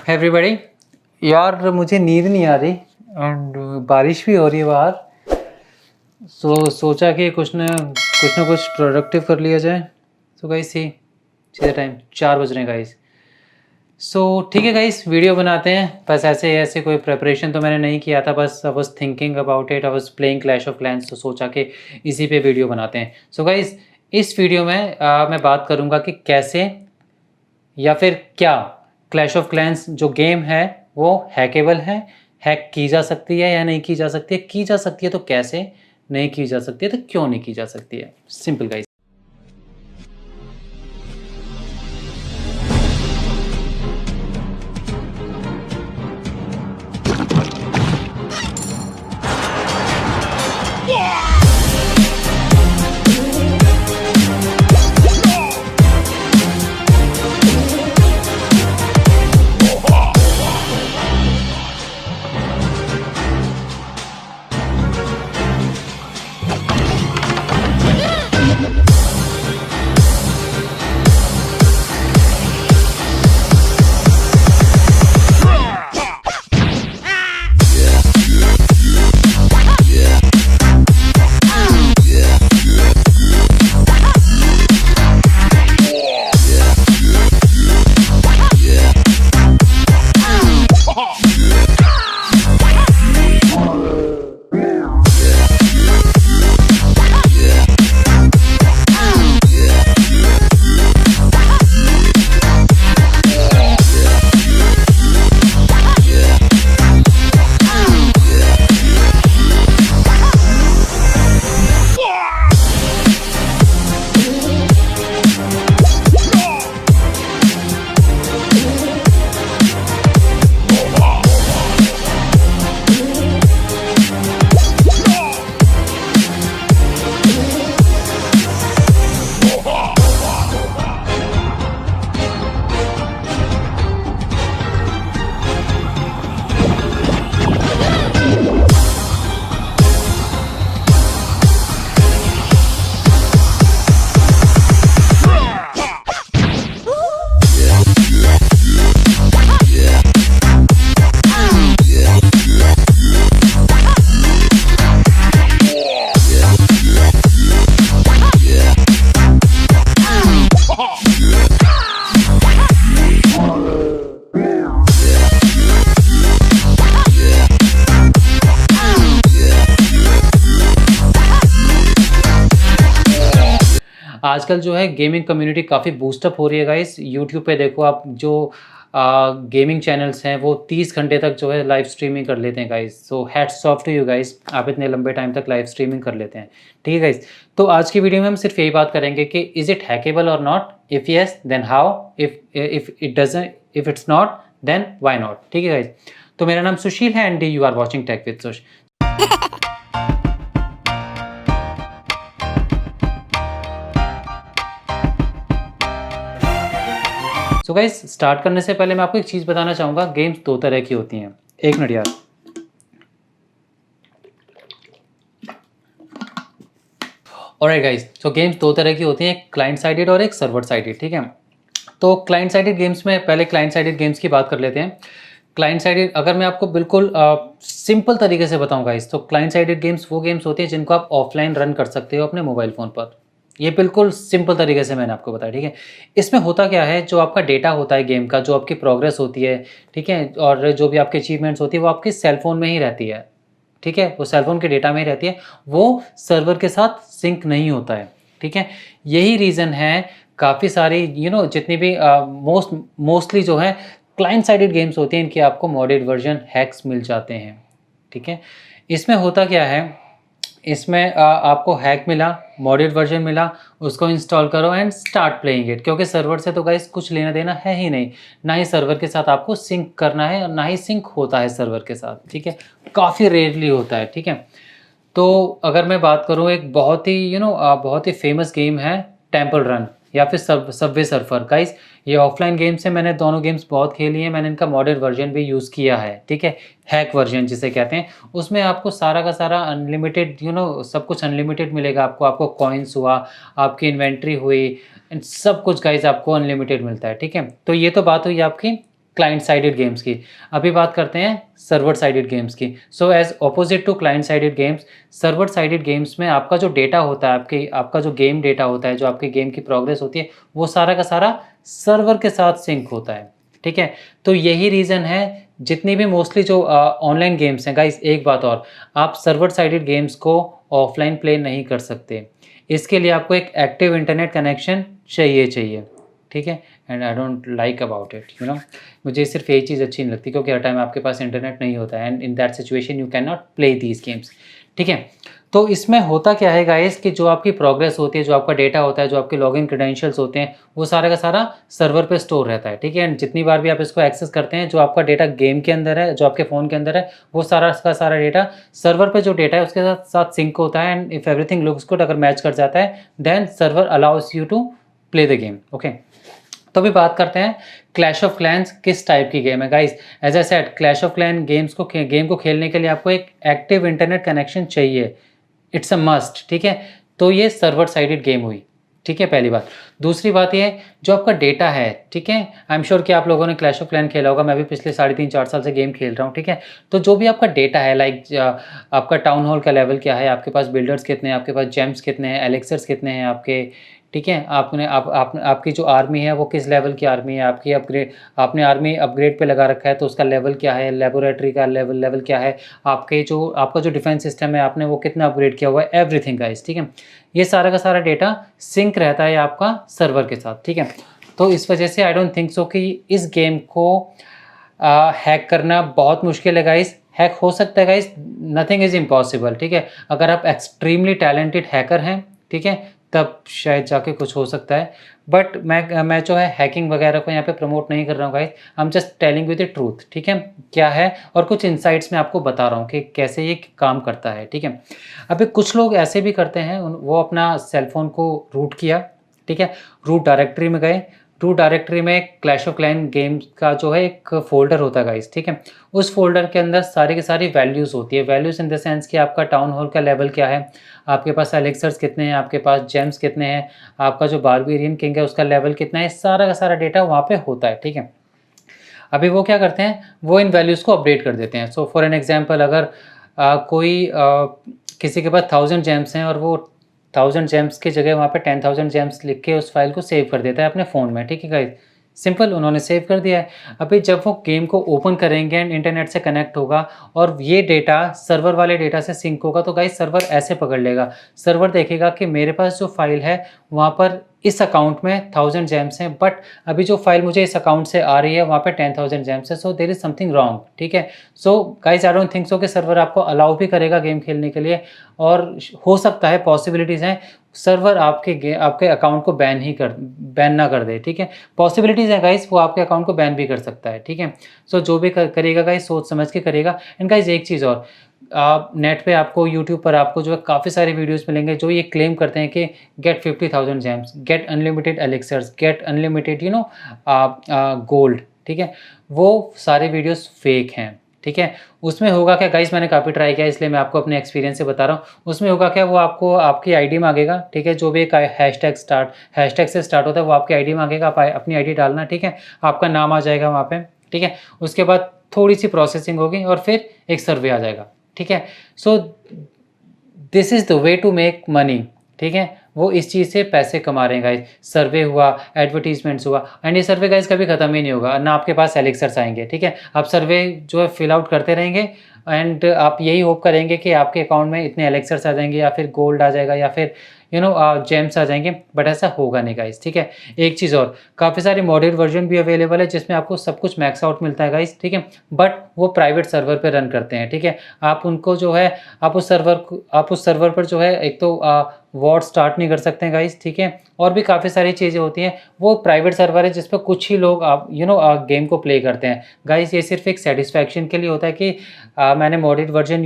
Everybody, यार मुझे नींद नहीं आ रही एंड बारिश भी हो रही है बाहर। सोचा कि कुछ ना कुछ प्रोडक्टिव कर लिया जाए। सो गाइस सी सीधा टाइम 4 बज रहे हैं गाइस। ठीक है गाइस, वीडियो बनाते हैं। बस ऐसे कोई प्रिपरेशन तो मैंने नहीं किया था, बस I was thinking about it, I was playing clash of clans, तो सोचा कि इसी पे वीडियो बनाते हैं। सो गाइस, इस वीडियो में मैं बात करूँगा कि कैसे या फिर क्या क्लैश ऑफ क्लैंस जो गेम है वो हैकेबल है, हैक की जा सकती है या नहीं की जा सकती है, की जा सकती है तो कैसे, नहीं की जा सकती है तो क्यों नहीं की जा सकती है। Simple guys. आजकल जो है गेमिंग कम्युनिटी काफ़ी बूस्टअप हो रही है गाइस। यूट्यूब पे देखो आप, जो गेमिंग चैनल्स हैं वो 30 घंटे तक जो है लाइव स्ट्रीमिंग कर लेते हैं guys. So hats off to you guys, आप इतने लंबे टाइम तक लाइव स्ट्रीमिंग कर लेते हैं। ठीक है गाइस, तो आज की वीडियो में हम सिर्फ यही बात करेंगे कि इज इट हैकेबल और not, if yes then how, if it's not then why not. ठीक है गाइस, तो मेरा नाम सुशील है and you are watching tech with Sush. So guys, start करने से पहले मैं आपको एक चीज़ बताना चाहूँगा। गेम्स 2 तरह की होती हैं। एक मिनट यार। ऑलराइट गाइस, सो गेम्स 2 तरह की होती हैं, एक क्लाइंट साइडेड और एक सर्वर साइडेड। ठीक है, तो क्लाइंट साइडेड गेम्स में पहले क्लाइंट साइडेड गेम्स की बात कर लेते हैं। क्लाइंट साइडेड, अगर मैं आपको बिल्कुल सिंपल तरीके से बताऊँ गाइस, तो क्लाइंट साइडेड गेम्स वो गेम्स होते हैं जिनको आप ऑफलाइन रन कर सकते हो अपने मोबाइल फ़ोन पर। ये बिल्कुल सिंपल तरीके से मैंने आपको बताया। ठीक है, इसमें होता क्या है, जो आपका डेटा होता है गेम का, जो आपकी प्रोग्रेस होती है, ठीक है, और जो भी आपकी अचीवमेंट्स होती है वो आपके सेलफोन में ही रहती है। ठीक है, वो सेलफोन के डेटा में ही रहती है, वो सर्वर के साथ सिंक नहीं होता है। ठीक है, यही रीज़न है काफ़ी सारी जितनी भी मोस्टली जो है क्लाइंट साइडेड गेम्स होती हैं, इनके आपको मॉडेड वर्जन हैक्स मिल जाते हैं। ठीक है, इसमें होता क्या है, इसमें आपको हैक मिला, मॉडेड वर्जन मिला, उसको इंस्टॉल करो एंड स्टार्ट प्लेइंग इट। क्योंकि सर्वर से तो गाइस कुछ लेना देना है ही नहीं, ना ही सर्वर के साथ आपको सिंक करना है और ना ही सिंक होता है सर्वर के साथ। ठीक है, काफ़ी रेयरली होता है। ठीक है, तो अगर मैं बात करूँ, एक बहुत ही बहुत ही फेमस गेम है टेम्पल रन या फिर सबवे सर्फर। गाइस, ये ऑफलाइन गेम्स है, मैंने दोनों गेम्स बहुत खेली हैं, मैंने इनका मॉडर्न वर्जन भी यूज़ किया है। ठीक है, हैक वर्जन जिसे कहते हैं, उसमें आपको सारा का सारा अनलिमिटेड सब कुछ अनलिमिटेड मिलेगा आपको कॉइन्स हुआ, आपकी इन्वेंट्री हुई, सब कुछ गाइस आपको अनलिमिटेड मिलता है। ठीक है, तो ये तो बात हुई आपकी क्लाइंट साइडेड गेम्स की। अभी बात करते हैं सर्वर साइडेड गेम्स की। So as opposite to client sided games, server sided games में आपका जो डेटा होता है, आपका जो गेम डेटा होता है, जो आपके गेम की प्रोग्रेस होती है, वो सारा का सारा सर्वर के साथ सिंक होता है, ठीक है। तो यही रीज़न है जितनी भी मोस्टली जो ऑनलाइन गेम्स हैं गाइस, एक बात और, आप सर्वर साइडेड गेम्स को ऑफलाइन प्ले नहीं कर सकते। इसके लिए आपको एक एक्टिव इंटरनेट कनेक्शन चाहिए, ठीक है। And I don't like about it, you know, मुझे सिर्फ यही चीज़ अच्छी नहीं लगती, क्योंकि हर टाइम आपके पास इंटरनेट नहीं होता है, and in that situation you can not play these games, ठीक है। तो इसमें होता क्या है गाइस कि जो आपकी प्रोग्रेस होती है, जो आपका डेटा होता है, जो आपके लॉगिन क्रेडेंशियल्स होते हैं, वो सारा का सारा सर्वर पे स्टोर रहता है, ठीक है। एंड जितनी बार भी आप इसको एक्सेस करते हैं, जो आपका डेटा गेम के अंदर है, जो आपके फ़ोन के अंदर है, वो सारा का सारा डेटा सर्वर पे जो डेटा है उसके साथ साथ सिंक होता है। And if everything looks good, अगर मैच कर जाता है, then server allows you to play the game, okay. तो अभी बात करते हैं क्लैश ऑफ क्लैंस किस टाइप की गेम है guys. As I said, clash of clan game को खेलने के लिए आपको एक एक्टिव इंटरनेट कनेक्शन चाहिए, इट्स अ मस्ट, ठीक है। तो ये सर्वर साइडेड गेम हुई, ठीक है, पहली बात। दूसरी बात ये है, जो आपका डेटा है, ठीक है, आई एम श्योर कि आप लोगों ने क्लैश ऑफ क्लैन खेला होगा, मैं भी पिछले 3.5-4 साल से गेम खेल रहा हूँ, ठीक है। तो जो भी आपका डेटा है, लाइक आपका टाउन हॉल का लेवल क्या है, आपके पास बिल्डर्स कितने हैं, आपके पास जेम्स कितने हैं, एलेक्सर्स कितने हैं आपके, ठीक है। आपकी जो आर्मी है वो किस लेवल की आर्मी है, आपने आर्मी अपग्रेड पे लगा रखा है तो उसका लेवल क्या है, लेबोरेटरी का लेवल क्या है, आपका जो डिफेंस सिस्टम है आपने वो कितना अपग्रेड किया हुआ है, एवरीथिंग गाइस, ठीक है। ये सारा का सारा डेटा सिंक रहता है आपका सर्वर के साथ, ठीक है। तो इस वजह से आई डोंट थिंक सो कि इस गेम को हैक करना बहुत मुश्किल है गाइस। हैक हो सकता है गाइस, नथिंग इज़ इम्पॉसिबल, ठीक है। अगर आप एक्सट्रीमली टैलेंटेड हैकर हैं, ठीक है, तब शायद जाके कुछ हो सकता है। बट मैं जो है हैकिंग वगैरह को यहाँ पे प्रमोट नहीं कर रहा हूँ guys, I am just telling with the truth, ठीक है, क्या है, और कुछ इनसाइट्स मैं आपको बता रहा हूँ कि कैसे ये काम करता है, ठीक है। अभी कुछ लोग ऐसे भी करते हैं, वो अपना सेलफोन को रूट किया, ठीक है, रूट डायरेक्टरी में गए, रूट डायरेक्टरी में क्लैश ऑफ क्लैन गेम का जो है एक फ़ोल्डर होता है गाइस, ठीक है। उस फोल्डर के अंदर सारी की सारी वैल्यूज़ होती है, वैल्यूज़ इन द सेंस कि आपका टाउन हॉल का लेवल क्या है, आपके पास एलेक्सर्स कितने हैं, आपके पास जेम्स कितने हैं, आपका जो बारबेरियन किंग है उसका लेवल कितना है, सारा का सारा डेटा वहाँ पे होता है, ठीक है। अभी वो क्या करते हैं, वो इन वैल्यूज़ को अपडेट कर देते हैं। सो फॉर एन एग्जांपल, अगर किसी के पास 1000 जेम्स हैं और वो 1000 जेम्स की जगह वहाँ पे 10,000 जेम्स लिख के उस फाइल को सेव कर देता है अपने फ़ोन में, ठीक है गाइस, सिंपल, उन्होंने सेव कर दिया है। अभी जब वो गेम को ओपन करेंगे एंड इंटरनेट से कनेक्ट होगा और ये डेटा सर्वर वाले डेटा से सिंक होगा, तो गाइस सर्वर ऐसे पकड़ लेगा, सर्वर देखेगा कि मेरे पास जो फाइल है वहाँ पर इस अकाउंट में 1000 जेम्स हैं, बट अभी जो फाइल मुझे इस अकाउंट से आ रही है वहाँ पे 10,000 जेम्स है, so there is something wrong, ठीक है। So guys I don't think so कि सर्वर आपको अलाउ भी करेगा गेम खेलने के लिए, और हो सकता है, पॉसिबिलिटीज़ हैं, सर्वर आपके अकाउंट को बैन ना कर दे, ठीक है। पॉसिबिलिटीज़ है गाइस, वो आपके अकाउंट को बैन भी कर सकता है, ठीक है। सो जो भी करेगा गाइस सोच समझ के करेगा। एंड गाइस एक चीज़ और, आप नेट पे आपको यूट्यूब पर आपको जो है काफ़ी सारे वीडियोस मिलेंगे जो ये क्लेम करते हैं कि get 50,000 gems, get unlimited elixirs, get unlimited gold, ठीक है। वो सारे वीडियोस फेक हैं, ठीक है। उसमें होगा क्या गाइस, मैंने काफ़ी ट्राई किया इसलिए मैं आपको अपने एक्सपीरियंस से बता रहा हूँ। उसमें होगा क्या, वो आपको आपकी आईडी मांगेगा, ठीक है, जो भी एक हैशटैग से स्टार्ट होता है वो आपकी आईडी मांगेगा, आप अपनी आईडी डालना, ठीक है, आपका नाम आ जाएगा वहाँ पे, ठीक है। उसके बाद थोड़ी सी प्रोसेसिंग होगी और फिर एक सर्वे आ जाएगा, ठीक है। So this is the way to make money, ठीक है। वो इस चीज़ से पैसे कमा रहे हैं गाइस, सर्वे हुआ, एडवर्टीजमेंट्स हुआ, एंड ये सर्वे गाइस कभी ख़त्म ही नहीं होगा ना, आपके पास एलिक्सर्स आएंगे, ठीक है। आप सर्वे जो है फिल आउट करते रहेंगे एंड आप यही होप करेंगे कि आपके अकाउंट में इतने एलिक्सर्स आ जाएंगे या फिर गोल्ड आ जाएगा या फिर जेम्स आ जाएंगे, बट ऐसा होगा नहीं गाइस, ठीक है। एक चीज़ और, काफ़ी सारे मॉडर्न वर्जन भी अवेलेबल है जिसमें आपको सब कुछ मैक्स आउट मिलता है गाइस, ठीक है, बट वो प्राइवेट सर्वर पे रन करते हैं, ठीक है। आप उनको जो है आप उस सर्वर पर जो है एक तो वॉर स्टार्ट नहीं कर सकते हैं गाइस, ठीक है, और भी काफ़ी सारी चीज़ें होती हैं। वो प्राइवेट सर्वर है जिस पर कुछ ही लोग गेम को प्ले करते हैं गाइस। ये सिर्फ एक सेटिस्फैक्शन के लिए होता है कि मैंने मॉडर्न वर्जन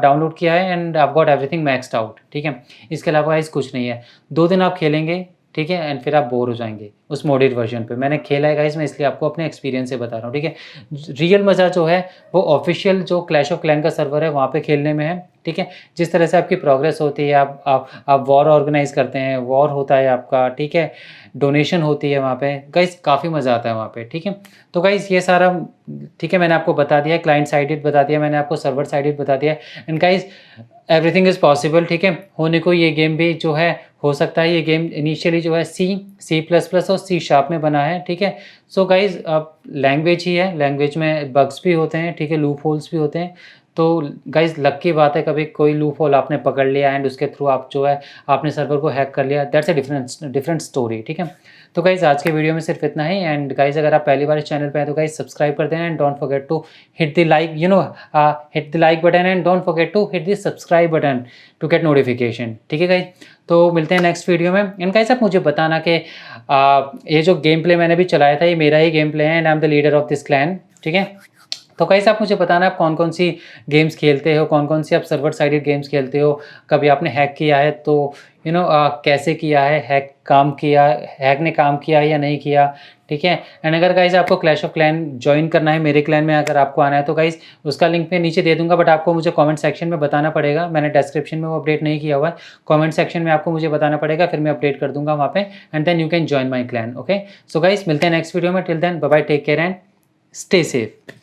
डाउनलोड किया है and I got everything maxed out, ठीक है। इसके अलावा गाइस कुछ नहीं है। 2 दिन आप खेलेंगे, ठीक है, एंड फिर आप बोर हो जाएंगे उस मॉडर्न वर्जन पे। मैंने खेला है गाइस, मैं इसलिए आपको अपने एक्सपीरियंस से बता रहा हूँ, ठीक है। रियल मज़ा जो है वो ऑफिशियल जो क्लैश ऑफ क्लैन का सर्वर है वहाँ पे खेलने में है, ठीक है। जिस तरह से आपकी प्रोग्रेस होती है, आप वॉर ऑर्गेनाइज करते हैं, वॉर होता है आपका, ठीक है, डोनेशन होती है वहाँ पे गाइस, काफ़ी मज़ा आता है वहाँ पे, ठीक है। तो गाइस ये सारा, ठीक है, मैंने आपको बता दिया, क्लाइंट साइडेड बता दिया, मैंने आपको सर्वर साइडेड बता दिया। And guys everything is possible, ठीक है, होने को ये गेम भी जो है हो सकता है। ये गेम इनिशियली जो है C++ और C# में बना है, ठीक है। सो गाइज अब लैंग्वेज ही है, लैंग्वेज में बग्स भी होते हैं, ठीक है, लूप होल्स भी होते हैं। तो गाइज लक की बात है, कभी कोई लूप होल आपने पकड़ लिया एंड उसके थ्रू आप जो है आपने सर्वर को हैक कर लिया, दैट्स अ डिफरेंट स्टोरी, ठीक है। तो गाइज आज के वीडियो में सिर्फ इतना ही। एंड गाइज अगर आप पहली बार इस चैनल पे हैं तो गाइज सब्सक्राइब कर देना and don't forget to hit the like, hit the like button and don't forget to hit the subscribe button to get notification, ठीक है गाइज। तो मिलते हैं नेक्स्ट वीडियो में। एंड गाइज आप मुझे बताना कि ये जो गेम प्ले मैंने भी चलाया था ये मेरा ही गेम प्ले है and I am the leader of this clan, ठीक है। तो गाइस आप मुझे बताना आप कौन कौन सी गेम्स खेलते हो, कौन कौन सी आप सर्वर साइडेड गेम्स खेलते हो, कभी आपने हैक किया है तो कैसे किया है, हैक ने काम किया है या नहीं किया, ठीक है। एंड अगर गाइस आपको क्लैश ऑफ क्लैन ज्वाइन करना है, मेरे क्लैन में अगर आपको आना है तो गाइस उसका लिंक मैं नीचे दे दूंगा, बट आपको मुझे कमेंट सेक्शन में बताना पड़ेगा। मैंने डिस्क्रिप्शन में वो अपडेट नहीं किया हुआ है, कमेंट सेक्शन में आपको मुझे बताना पड़ेगा, फिर मैं अपडेट कर दूंगा वहाँ पे and then you can join my clan, okay. So guys मिलते हैं नेक्स्ट वीडियो में, till then bye bye, take care and stay safe.